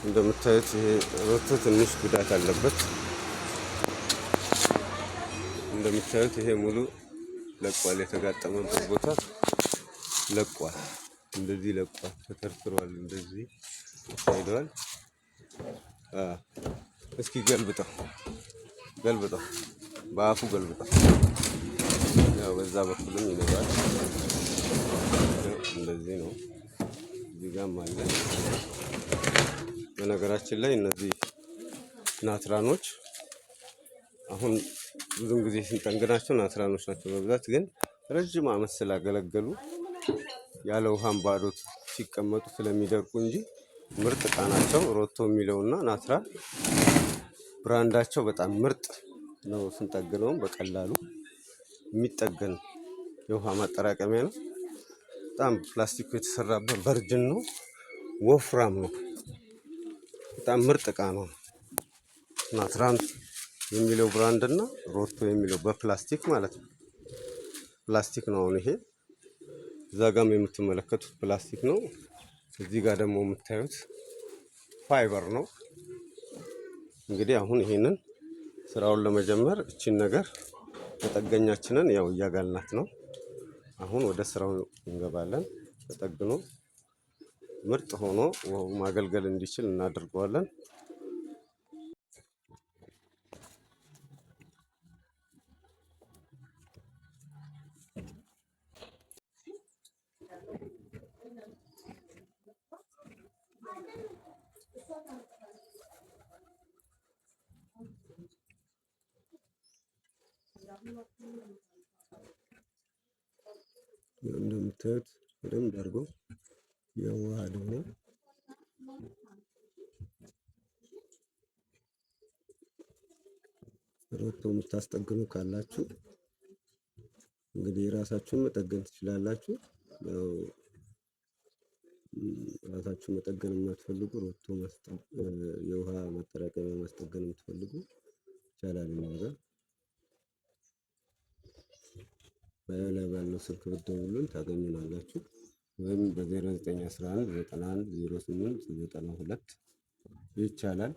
እንደምታዩት ይሄ ሮቶ ትንሽ ጉዳት አለበት። እንደምታዩት ይሄ ሙሉ ለቋል። የተጋጠመበት ቦታ ለቋል። እንደዚህ ለቋል፣ ተተርትሯል፣ እንደዚህ ሄዷል። እስኪ ገልብጠው በአፉ ገልብጠው። ያው በዛ በኩልም ይነዳል። እንደዚህ ነው። እዚህ ጋርም አለ። በነገራችን ላይ እነዚህ ናትራኖች አሁን ብዙም ጊዜ ስንጠግናቸው ናትራኖች ናቸው በብዛት፣ ግን ረጅም ዓመት ስላገለገሉ ያለ ውሃም ባዶ ሲቀመጡ ስለሚደርቁ እንጂ ምርጥ ዕቃ ናቸው። ሮቶ የሚለውና ናትራ ብራንዳቸው በጣም ምርጥ ነው። ስንጠግነውም በቀላሉ የሚጠገን የውሃ ማጠራቀሚያ ነው። በጣም ፕላስቲኩ የተሰራበት ቨርጅን ነው፣ ወፍራም ነው። በጣም ምርጥ ዕቃ ነው። ናትራን የሚለው ብራንድ እና ሮቶ የሚለው በፕላስቲክ ማለት ነው። ፕላስቲክ ነው። አሁን ይሄ እዛ ጋም የምትመለከቱት ፕላስቲክ ነው። እዚህ ጋር ደግሞ የምታዩት ፋይበር ነው። እንግዲህ አሁን ይሄንን ስራውን ለመጀመር እቺን ነገር መጠገኛችንን ያው እያጋልናት ነው። አሁን ወደ ስራው እንገባለን። ተጠግኖ ምርጥ ሆኖ ማገልገል እንዲችል እናደርገዋለን። እንደምታዩት በደንብ አድርጎ የዋሃደው ነው። ሮቶ የምታስጠግኑ ካላችሁ እንግዲህ ራሳችሁን መጠገን ትችላላችሁ። ያው ራሳችሁን መጠገን የማትፈልጉ ሮቶ የውሃ ማጠራቀሚያ ማስጠገን የምትፈልጉ ይቻላል። ነገር በላይ ባለው ስልክ ብትደውሉልን ታገኙናላችሁ፣ ወይም በ0911 91 08 92 ይቻላል።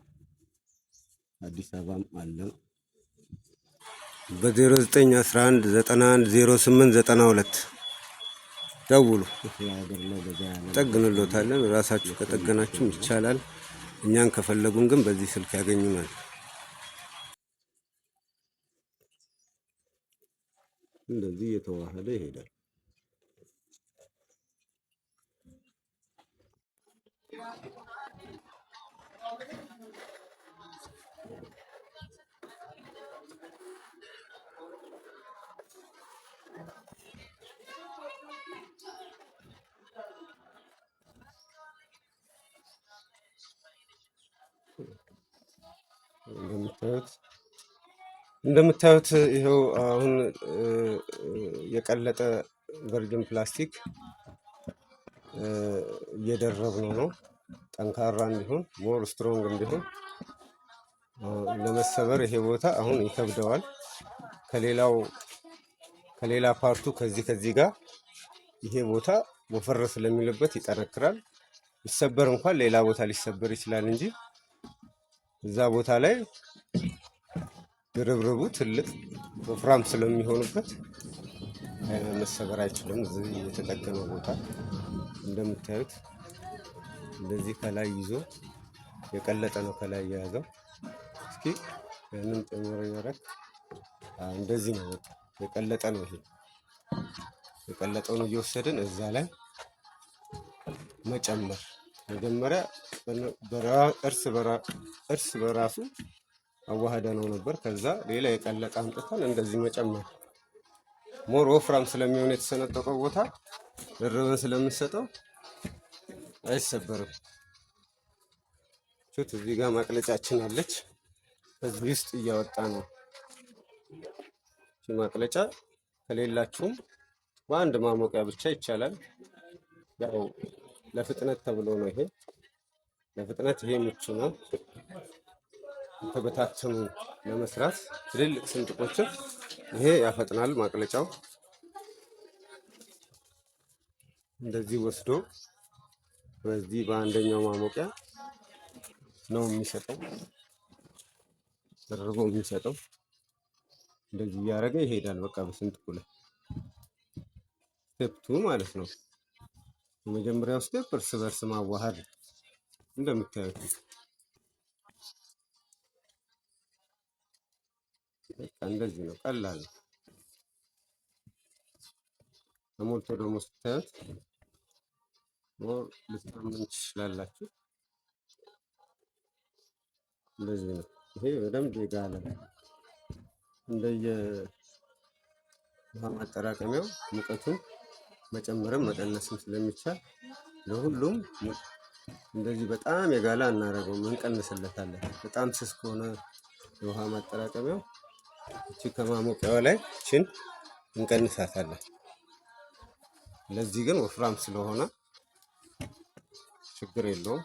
አዲስ አበባም አለ። በ0911 91 08 92 ደውሉ፣ ጠግንሎታለን። ራሳችሁ ከጠገናችሁም ይቻላል። እኛን ከፈለጉን ግን በዚህ ስልክ ያገኙናል። እንደዚህ እየተዋሃደ ይሄዳል። እንደምታዩት ይሄው አሁን የቀለጠ ቨርጅን ፕላስቲክ እየደረብነው ነው። ጠንካራ እንዲሆን ሞር ስትሮንግ እንዲሆን ለመሰበር ይሄ ቦታ አሁን ይከብደዋል። ከሌላ ፓርቱ ከዚህ ጋር ይሄ ቦታ ወፈር ስለሚልበት ይጠነክራል። ሊሰበር እንኳን ሌላ ቦታ ሊሰበር ይችላል እንጂ እዛ ቦታ ላይ ድርብርቡ ትልቅ ወፍራም ስለሚሆንበት መሰበር አይችልም። እዚህ የተጠገነ ቦታ እንደምታዩት እንደዚህ ከላይ ይዞ የቀለጠ ነው። ከላይ የያዘው እስኪ ያንን ጨምሮ ይወረድ። እንደዚህ ነው የቀለጠ ነው። ይሄ የቀለጠውን እየወሰድን እዛ ላይ መጨመር። መጀመሪያ እርስ በራሱ አዋህደ ነው ነበር። ከዛ ሌላ የቀለጠ አምጥተን እንደዚህ መጨመር። ሞር ወፍራም ስለሚሆን የተሰነጠቀው ቦታ ድርበን ስለምንሰጠው አይሰበርም። ቹት እዚህ ጋር ማቅለጫችን አለች። ከዚህ ውስጥ እያወጣ ነው። እቺ ማቅለጫ ከሌላችሁም በአንድ ማሞቂያ ብቻ ይቻላል። ያው ለፍጥነት ተብሎ ነው። ይሄ ለፍጥነት ይሄ ምቹ ነው። ተበታተኑ ለመስራት ትልልቅ ስንጥቆችን ይሄ ያፈጥናል። ማቅለጫው እንደዚህ ወስዶ በዚህ በአንደኛው ማሞቂያ ነው የሚሰጠው፣ ደርቦ የሚሰጠው። እንደዚህ እያደረገ ይሄዳል። በቃ በስንጥቁ ላይ ስቴፕ 2 ማለት ነው። የመጀመሪያው ስቴፕ እርስ በርስ ማዋሃድ እንደምታዩት በቃ እንደዚህ ነው። ቀላል ነው። ተሞልቶ ደግሞ ስታዩት ልታምን ትችላላችሁ። እንደዚህ ነው። ይሄ በደንብ የጋለ እንደየ ውሃ ማጠራቀሚያው ሙቀቱን መጨመርም መቀነስም ስለሚቻል ለሁሉም እንደዚህ በጣም የጋለ አናደርገውም፣ እንቀንስለታለን። በጣም ስስ ከሆነ የውሃ ማጠራቀሚያው እቺ ከማሞቂያዋ ላይ እቺን እንቀንሳታለን። ለዚህ ግን ወፍራም ስለሆነ ችግር የለውም።